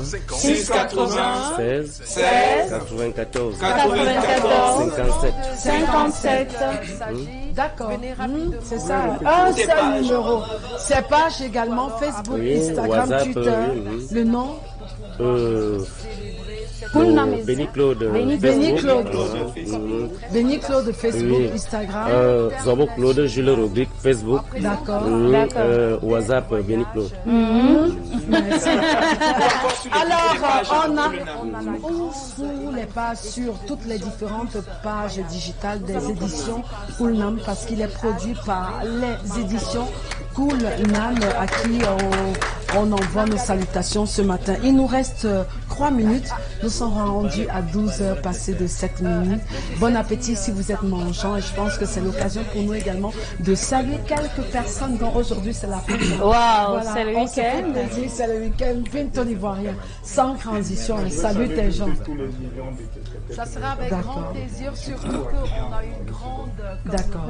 680 16 94 57. D'accord, c'est ça. Un seul numéro. Ses pages également, Facebook, Instagram, WhatsApp, Twitter. Le nom Béni Claude. Béni Claude, Facebook, Instagram. Zobo Claude, Jules Rubrique, Facebook. D'accord. WhatsApp, Béni Claude. Alors, on sous les pages sur toutes les différentes pages digitales des éditions Cool Nam, parce qu'il est produit par les éditions Cool Nam à qui on envoie nos salutations ce matin. Il nous reste 3 minutes. Nous sommes rendus à 12h passées de 7 minutes. Bon appétit si vous êtes mangeant, et je pense que c'est l'occasion pour nous également de saluer quelques personnes dont aujourd'hui c'est la fin. Waouh, c'est le week-end. C'est le week-end. Pinton Ivoirien. Sans transition, salue tes gens. Ça sera avec grand plaisir, surtout qu'on a une grande...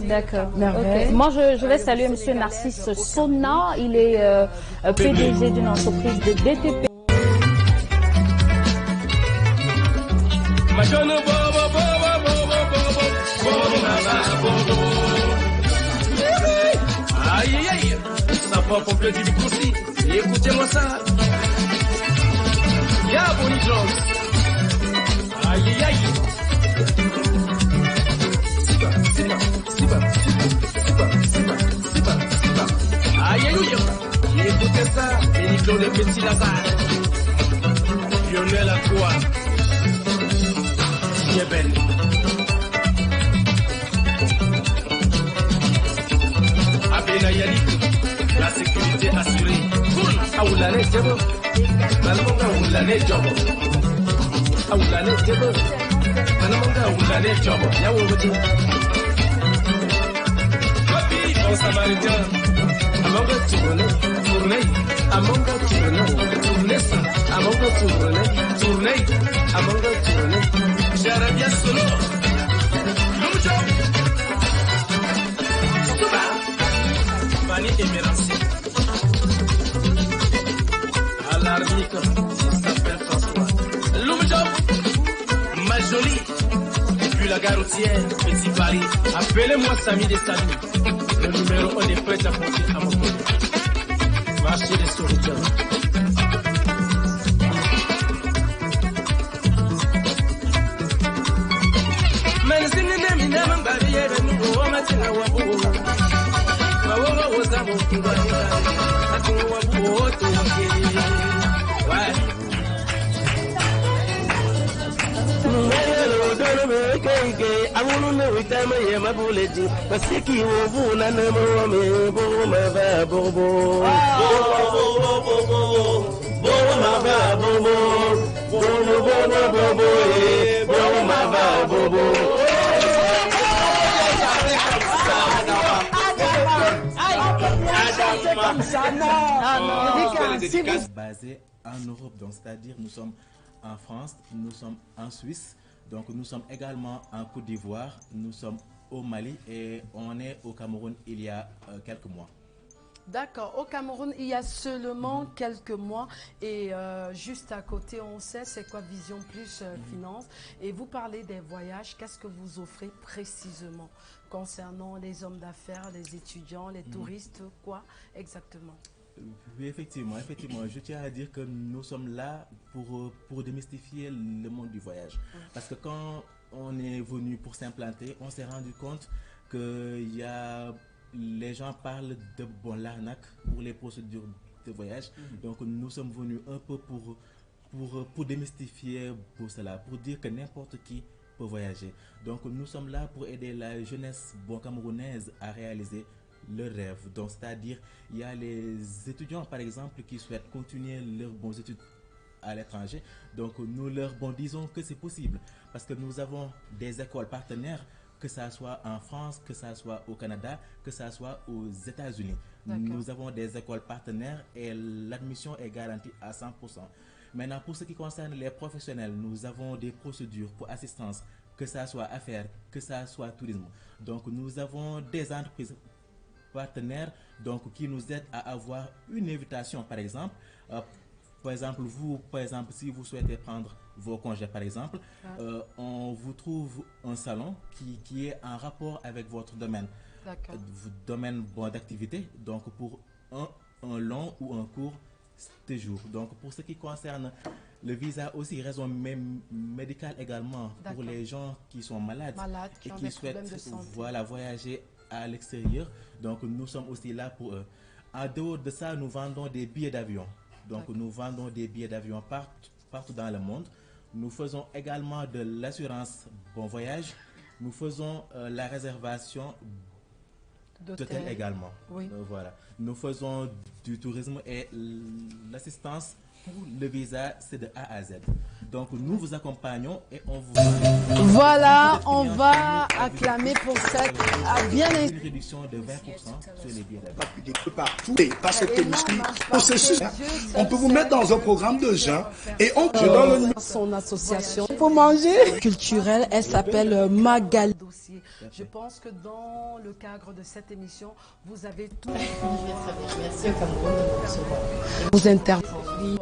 D'accord. Merveille. Okay. Moi, je vais saluer M. Narcisse Sonna. Il est PDG d'une entreprise de BTP. Aïe aïe, ça prend complet du coussi. Écoutez-moi ça. Ya Bonnie Jones. Aïe aïe. Siba. Aïe aïe. Écoutez ça. Béni Claude le Petit Lazare. Lionel Aqua. Yeben. Abena Yalik, la sécurité assurée. Cool. Aoulane Djebo. Manamonga Aoulane Djebo. Aoulane Djebo. Manamonga Aoulane Djebo. Yawo Bojo. Kopi, bon samaritain. Amonga tourner. Amonga tourner. Amonga tourner. Amonga tourner. Jarabia solo. Lumjo. Tuba. Bani Emeransi. Alarmique. Il s'appelle François. Lumjo. Majoli. Depuis la gare routière, Petit Paris. Appelez-moi Samy Dessalou. Le numéro 1 est prêt à porter à mon côté. Marché des sauveteurs. Basé en Europe, donc c'est-à-dire nous sommes en France, nous sommes en Suisse, donc nous sommes également en Côte d'Ivoire, nous sommes au Mali et on est au Cameroun il y a quelques mois. D'accord, au Cameroun il y a seulement quelques mois et juste à côté on sait c'est quoi Vision Plus Finance, et vous parlez des voyages, qu'est-ce que vous offrez précisément concernant les hommes d'affaires, les étudiants, les touristes, quoi exactement? Oui, effectivement, je tiens à dire que nous sommes là pour démystifier le monde du voyage. Parce que quand on est venu pour s'implanter, on s'est rendu compte que les gens parlent de l'arnaque pour les procédures de voyage. Donc nous sommes venus un peu pour démystifier pour cela, pour dire que n'importe qui peut voyager. Donc nous sommes là pour aider la jeunesse camerounaise à réaliser le rêve. Donc c'est-à-dire il y a les étudiants par exemple qui souhaitent continuer leurs bonnes études à l'étranger. Donc nous leur disons que c'est possible parce que nous avons des écoles partenaires, que ça soit en France, que ça soit au Canada, que ça soit aux États-Unis. Nous avons des écoles partenaires et l'admission est garantie à 100%. Maintenant, pour ce qui concerne les professionnels, nous avons des procédures pour assistance, que ça soit affaires, que ça soit tourisme. Donc nous avons des entreprises partenaires qui nous aident à avoir une invitation par exemple par exemple, vous, par exemple, si vous souhaitez prendre vos congés, par exemple, on vous trouve un salon qui est en rapport avec votre domaine. D'accord. Votre domaine bon, d'activité, donc pour un long ou un court séjour. Donc, pour ce qui concerne le visa aussi, raison même médicale également, pour les gens qui sont malades, qui et ont qui des souhaitent problèmes de santé. voilà, voyager à l'extérieur. Donc, nous sommes aussi là pour eux. En dehors de ça, nous vendons des billets d'avion. Donc, nous vendons des billets d'avion partout dans le monde. Nous faisons également de l'assurance bon voyage. Nous faisons la réservation d'hôtel également. Oui. Voilà. Nous faisons du tourisme et l'assistance pour le visa, c'est de A à Z. Donc, nous vous accompagnons et on vous... Voilà, on va acclamer pour cette bien une réduction de 20% sur les billets d'avion. Partout et par cette émission, processus, on peut vous mettre dans un programme de gens et on peut dans son association pour manger culturelle, elle s'appelle Magal Dossier. Je pense que dans le cadre de cette émission, vous avez tout. Merci au Cameroun de nous recevoir. Vous intervenez.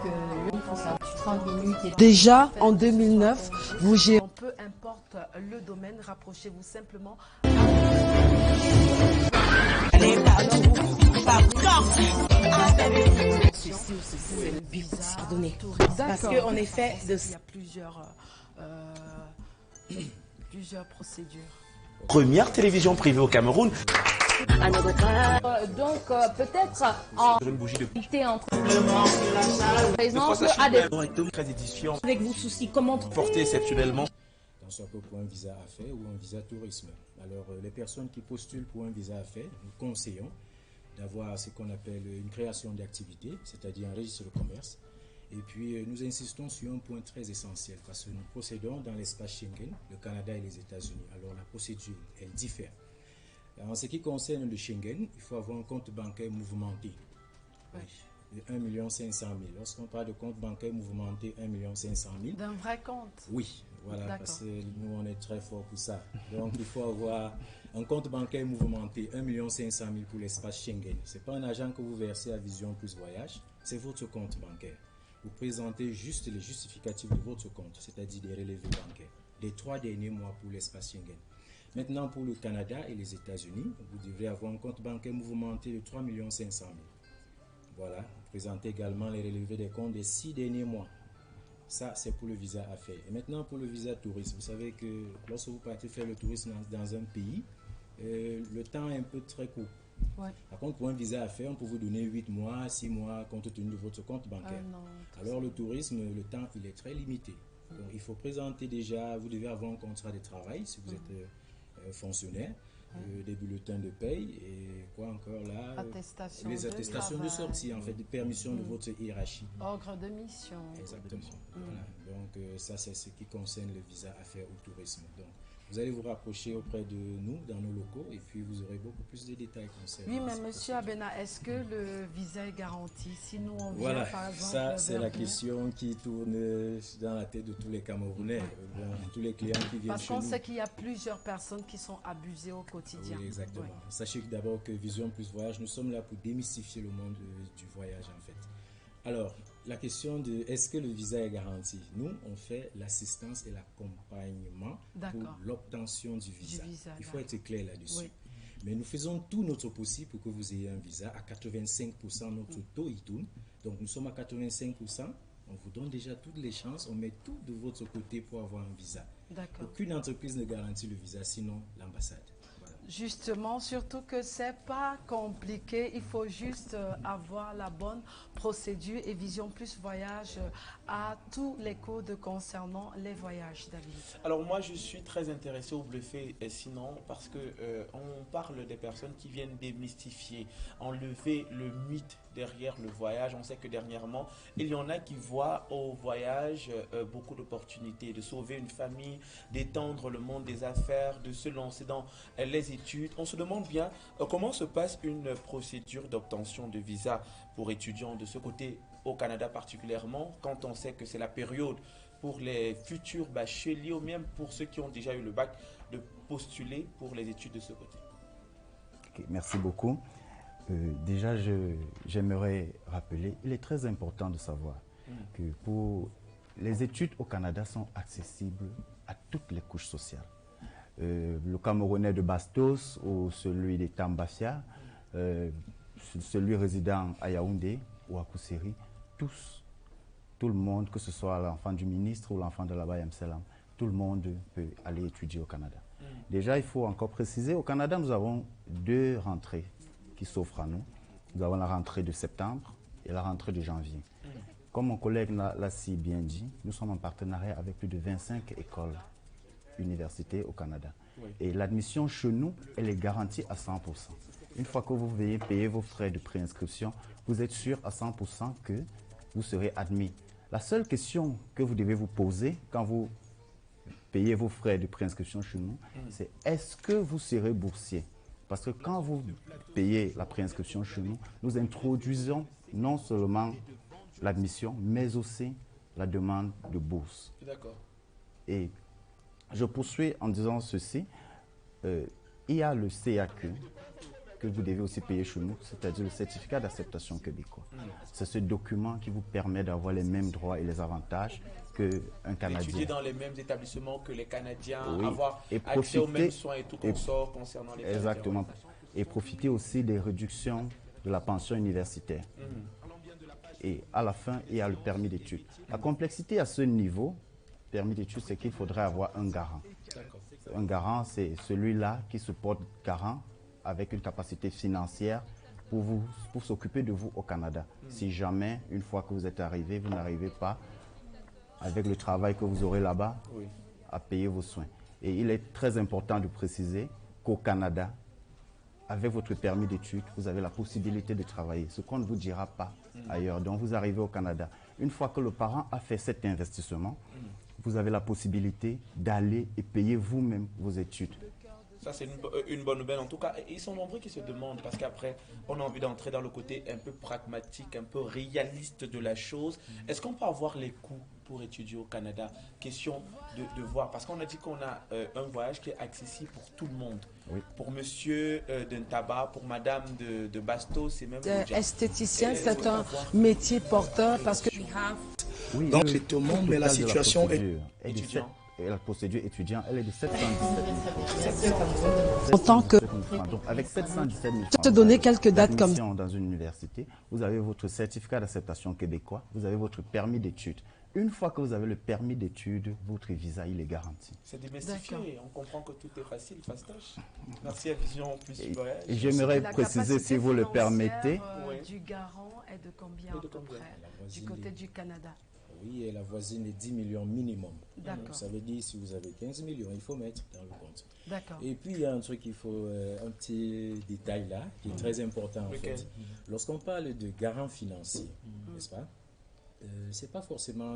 Déjà en 2009, vous gérez. Peu importe le domaine, rapprochez-vous simplement. Parce qu'en effet, il y a plusieurs procédures. Première télévision privée au Cameroun. Donc peut-être en Sur une bougie de entre par exemple à des avec vos soucis, comment porter exceptionnellement soit pour un visa affaires ou un visa tourisme. Alors, les personnes qui postulent pour un visa affaires, nous conseillons d'avoir ce qu'on appelle une création d'activité, c'est-à-dire un registre de commerce. Et puis, nous insistons sur un point très essentiel parce que nous procédons dans l'espace Schengen, le Canada et les États-Unis. Alors, la procédure, elle diffère. En ce qui concerne le Schengen, il faut avoir un compte bancaire mouvementé. De 1 500 000. Lorsqu'on parle de compte bancaire mouvementé, 1 500 000. D'un vrai compte. Oui, voilà, parce que nous, on est très fort pour ça. Donc, il faut avoir un compte bancaire mouvementé, 1 500 000 pour l'espace Schengen. Ce n'est pas un argent que vous versez à Vision Plus Voyage, c'est votre compte bancaire. Vous présentez juste les justificatifs de votre compte, c'est-à-dire des relevés bancaires, des 3 derniers mois pour l'espace Schengen. Maintenant, pour le Canada et les États-Unis, vous devrez avoir un compte bancaire mouvementé de 3 500 000. Voilà, vous présentez également les relevés des comptes des 6 derniers mois. Ça, c'est pour le visa affaires. Et maintenant, pour le visa touriste, vous savez que lorsque vous partez faire le tourisme dans un pays, le temps est un peu très court. Ouais. Par contre, pour un visa affaires, on peut vous donner 8 mois, 6 mois, compte tenu de votre compte bancaire. Alors, le tourisme, le temps, il est très limité. Donc, il faut présenter déjà, vous devez avoir un contrat de travail si vous êtes fonctionnaire. Des bulletins de paye et quoi encore là, les attestations de sortie, en fait, des permissions de votre hiérarchie. Ordre de mission. Exactement. Voilà. Donc ça, c'est ce qui concerne le visa affaires ou tourisme. Donc vous allez vous rapprocher auprès de nous dans nos locaux et puis vous aurez beaucoup plus de détails concernant. Oui, mais monsieur Abena, est-ce que le visa est garanti si nous on vient, voilà, par exemple, ça c'est la question qui tourne dans la tête de tous les Camerounais, tous les clients qui viennent chez nous. Parce qu'on sait qu'il y a plusieurs personnes qui sont abusées au quotidien. Oui, exactement. Oui. Sachez que d'abord que Vision Plus Voyage, nous sommes là pour démystifier le monde du voyage en fait. Alors, la question de est-ce que le visa est garanti? Nous, on fait l'assistance et l'accompagnement pour l'obtention du visa. Il faut être clair là-dessus. Oui. Mais nous faisons tout notre possible pour que vous ayez un visa. À 85%, notre taux y tourne. Donc, nous sommes à 85%. On vous donne déjà toutes les chances. On met tout de votre côté pour avoir un visa. Aucune entreprise ne garantit le visa, sinon l'ambassade. Justement, surtout que c'est pas compliqué, il faut juste avoir la bonne procédure et Vision Plus Voyage à tous les codes concernant les voyages, David. Alors moi je suis très intéressé au bluffé sinon parce que on parle des personnes qui viennent démystifier, enlever le mythe derrière le voyage. On sait que dernièrement, il y en a qui voient au voyage beaucoup d'opportunités, de sauver une famille, d'étendre le monde des affaires, de se lancer dans les études. On se demande bien comment se passe une procédure d'obtention de visa pour étudiants de ce côté au Canada particulièrement, quand on sait que c'est la période pour les futurs bacheliers ou même pour ceux qui ont déjà eu le bac de postuler pour les études de ce côté. Okay, merci beaucoup. Déjà, j'aimerais rappeler, il est très important de savoir que les études au Canada sont accessibles à toutes les couches sociales. Le Camerounais de Bastos ou celui de Tambafia, celui résidant à Yaoundé ou à Kousseri, tout le monde, que ce soit l'enfant du ministre ou l'enfant de l'Abaya Mselam, tout le monde peut aller étudier au Canada. Déjà, il faut encore préciser, au Canada, nous avons 2 rentrées qui s'offrent à nous. Nous avons la rentrée de septembre et la rentrée de janvier. Comme mon collègue l'a si bien dit, nous sommes en partenariat avec plus de 25 écoles, universités au Canada. Oui. Et l'admission chez nous, elle est garantie à 100%. Une fois que vous venez payer vos frais de préinscription, vous êtes sûr à 100% que vous serez admis. La seule question que vous devez vous poser quand vous payez vos frais de préinscription chez nous, c'est est-ce que vous serez boursier? Parce que quand vous payez la préinscription chez nous, nous introduisons non seulement l'admission, mais aussi la demande de bourse. D'accord. Et je poursuis en disant ceci. Il y a le CAQ que vous devez aussi payer chez nous, c'est-à-dire le certificat d'acceptation québécois. C'est ce document qui vous permet d'avoir les mêmes droits et les avantages qu'un Canadien. Étudier dans les mêmes établissements que les Canadiens, Oui. avoir Et accès aux mêmes profiter- soins et tout consort concernant les Exactement. Canadiens. Et profiter aussi des réductions de la pension universitaire. Et à la fin, il y a le permis d'études. La complexité à ce niveau, permis d'études, c'est qu'il faudrait avoir un garant. Un garant, c'est celui-là qui se porte garant avec une capacité financière pour s'occuper de vous au Canada. Si jamais, une fois que vous êtes arrivé, vous n'arrivez pas, avec le travail que vous aurez là-bas, Oui. à payer vos soins. Et il est très important de préciser qu'au Canada, avec votre permis d'études, vous avez la possibilité de travailler, ce qu'on ne vous dira pas ailleurs. Donc vous arrivez au Canada. Une fois que le parent a fait cet investissement, vous avez la possibilité d'aller et payer vous-même vos études. Ça, c'est une bonne nouvelle. En tout cas, ils sont nombreux qui se demandent, parce qu'après, on a envie d'entrer dans le côté un peu pragmatique, un peu réaliste de la chose. Est-ce qu'on peut avoir les coûts pour étudier au Canada? Question de voir, parce qu'on a dit qu'on a un voyage qui est accessible pour tout le monde. Oui. Pour monsieur d'Ntaba, pour madame de Bastos, et même... Esthéticien, c'est un métier porteur parce que... Oui, Donc c'est tout le monde, mais la total de situation est... procédure est de étudiant. et la procédure étudiant, elle est de 717 En tant que... 000 francs. Donc, avec 717 000 Je vais francs te donner quelques dates comme d'admission dans une université, vous avez votre certificat d'acceptation québécois, vous avez votre permis d'études. Une fois que vous avez le permis d'études, votre visa, il est garanti. C'est démystifié, on comprend que tout est facile, fastoche. Merci à Vision Plus du voyage. Et j'aimerais La préciser, si vous le capacité permettez, financière, Oui. du garant est de combien à peu près du côté du Canada? Oui, et la voisine est 10 millions minimum. D'accord. Ça veut dire si vous avez 15 millions, il faut mettre dans le compte. D'accord. Et puis il y a un truc qu'il faut, un petit détail là, qui est très important en Lequel? fait. Lorsqu'on parle de garant financier, n'est-ce pas? C'est pas forcément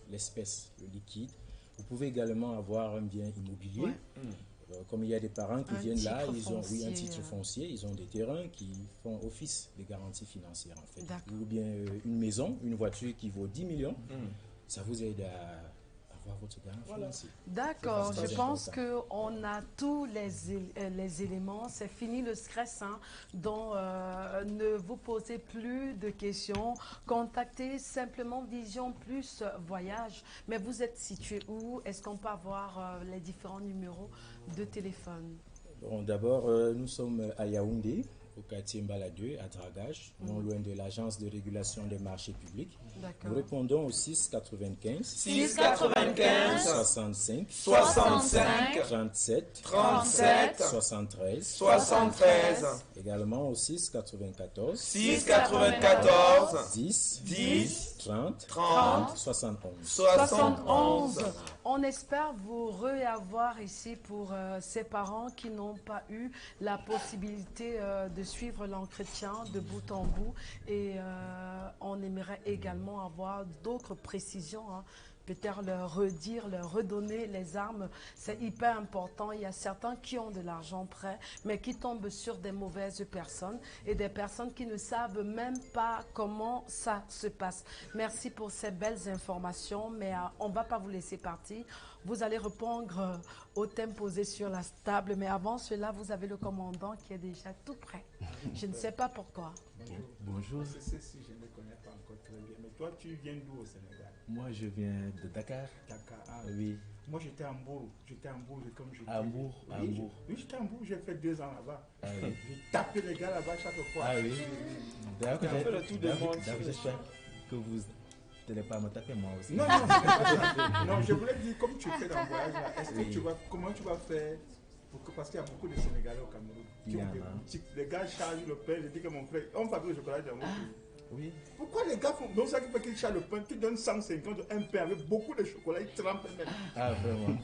l'espèce, le liquide. Vous pouvez également avoir un bien immobilier. Ouais. Comme il y a des parents qui Un viennent là, titre ils ont oui, un foncier, titre foncier, ils ont des terrains qui font office de garantie financière en fait. D'accord. Ou bien une maison, une voiture qui vaut 10 millions, ça vous aide à avoir votre garant financier. D'accord, C'est je très pense important. qu'on a tous les éléments. C'est fini le stress. Hein. Donc, ne vous posez plus de questions. Contactez simplement Vision Plus Voyage. Mais vous êtes situé où? Est-ce qu'on peut avoir les différents numéros de téléphone? Bon, d'abord, nous sommes à Yaoundé, au quartier Mbala 2, à Dragage, non loin de l'Agence de régulation des marchés publics. D'accord. Nous répondons au 695 695 65 65 37 37 73 73 également au 694 694 10 10 30 30 71. 71. On espère vous reavoir ici pour ces parents qui n'ont pas eu la possibilité de suivre l'entretien de bout en bout. Et on aimerait également avoir d'autres précisions, hein. Peut-être leur redire, leur redonner les armes. C'est hyper important. Il y a certains qui ont de l'argent prêt, mais qui tombent sur des mauvaises personnes et des personnes qui ne savent même pas comment ça se passe. Merci pour ces belles informations, mais on ne va pas vous laisser partir. Vous allez répondre au thème posé sur la table, mais avant cela, vous avez le commandant qui est déjà tout prêt. Je ne sais pas pourquoi. Bonjour. Si je ne connais pas encore. Très bien. Mais toi, tu viens d'où au Sénégal? Moi, je viens de Dakar. Dakar, ah, oui. Moi, j'étais à Hambourg. J'étais à Hambourg comme j'étais. À Hambourg, à oui, Hambourg. Oui, j'étais à Hambourg. J'ai fait 2 ans là-bas. Ah, oui. J'ai tapé les gars là-bas chaque fois. Ah oui. D'accord, Tu as fait le tour du monde. j'espère que vous n'allez pas me taper moi aussi. Non, non, c'est pas ça. Non, je voulais dire, comme tu fais dans le voyage là, est-ce que tu vas, comment tu vas faire parce qu'il y a beaucoup de Sénégalais au Cameroun. Il y en a. Les gars chargent le pain. Je dis que mon frère, on fabrique le chocolat dans mon pays. Oui. Pourquoi les gars font donc ça qui fait qu'ils chargent le pain, tu donnes 150 un pain avec beaucoup de chocolat, ils trempent même. Ah vraiment.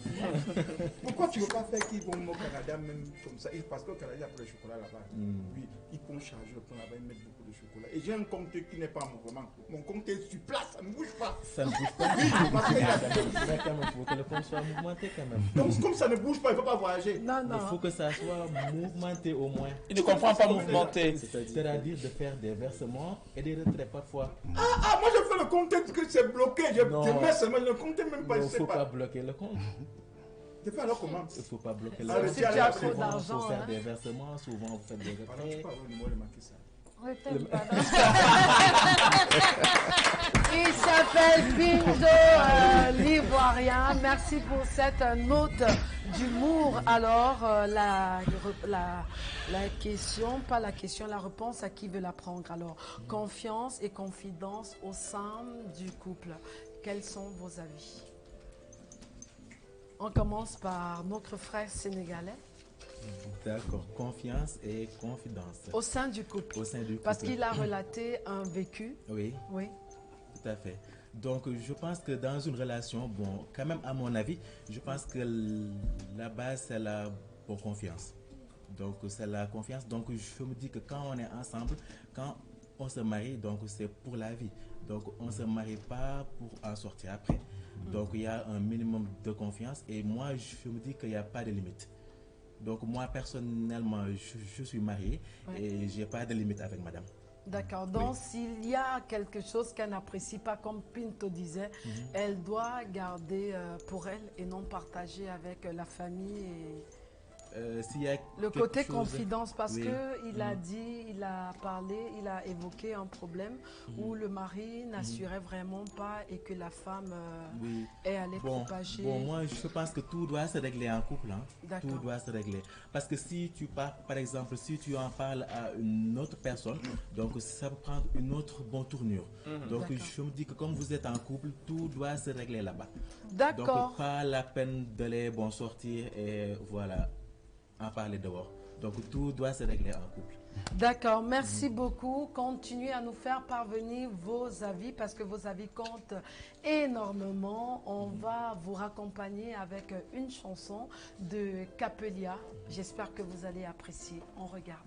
Pourquoi tu ne veux pas faire qu'ils vont au Canada même comme ça? Parce qu'au Canada, il y a pas de chocolat là-bas. Oui, ils vont charger le pain là-bas, ils mettent beaucoup de chocolat. Et j'ai un compteur qui n'est pas en mouvement. Mon compteur est sur place, ça ne bouge pas. Ça ne bouge pas. Oui, parce qu'il y a il faut que le pont soit mouvementé quand même. Donc comme ça ne bouge pas, il ne faut pas voyager. Non, non. Il faut que ça soit mouvementé au moins. Il ne comprend pas mouvementé. C'est-à-dire de faire des versements et des retraits parfois. Ah, moi je fais le compteur que c'est bloqué. Je mets seulement le compteur même pas. Il ne faut pas bloquer le compte. Je fais alors comment? Il ne faut pas bloquer le compte. Si tu as trop d'argent. Il faut faire des versements, souvent vous faites des retraits. Il s'appelle Pinto l'Ivoirien. Merci pour cette note d'humour. Alors, la question, pas la question, la réponse à qui veut la prendre. Alors, confiance et confidence au sein du couple. Quels sont vos avis? On commence par notre frère sénégalais. D'accord, confiance et confidence. Au sein du couple. Au sein du couple. Parce qu'il a relaté un vécu. Oui. Oui. Tout à fait. Donc, je pense que dans une relation, bon, quand même, à mon avis, je pense que la base, c'est la bonne confiance. Donc, c'est la confiance. Donc, je me dis que quand on est ensemble, quand on se marie, donc c'est pour la vie. Donc, on ne se marie pas pour en sortir après. Donc, il y a un minimum de confiance. Et moi, je me dis qu'il n'y a pas de limite. Donc, moi, personnellement, je suis marié et je n'ai pas de limite avec madame. D'accord. Donc, s'il y a quelque chose qu'elle n'apprécie pas, comme Pinto disait, elle doit garder pour elle et non partager avec la famille et... s'il y a le côté chose... confidence, parce que il a dit, il a parlé, il a évoqué un problème où le mari n'assurait vraiment pas et que la femme est allée propager. Bon, moi je pense que tout doit se régler en couple. Hein. Tout doit se régler. Parce que si tu pars, par exemple, si tu en parles à une autre personne, donc ça va prendre une autre bonne tournure. Donc je me dis que comme vous êtes en couple, tout doit se régler là-bas. D'accord. Donc pas la peine d'aller sortir et voilà. En parler dehors. Donc tout doit se régler en couple. D'accord, merci beaucoup. Continuez à nous faire parvenir vos avis parce que vos avis comptent énormément. On va vous raccompagner avec une chanson de Capelia. J'espère que vous allez apprécier. On regarde.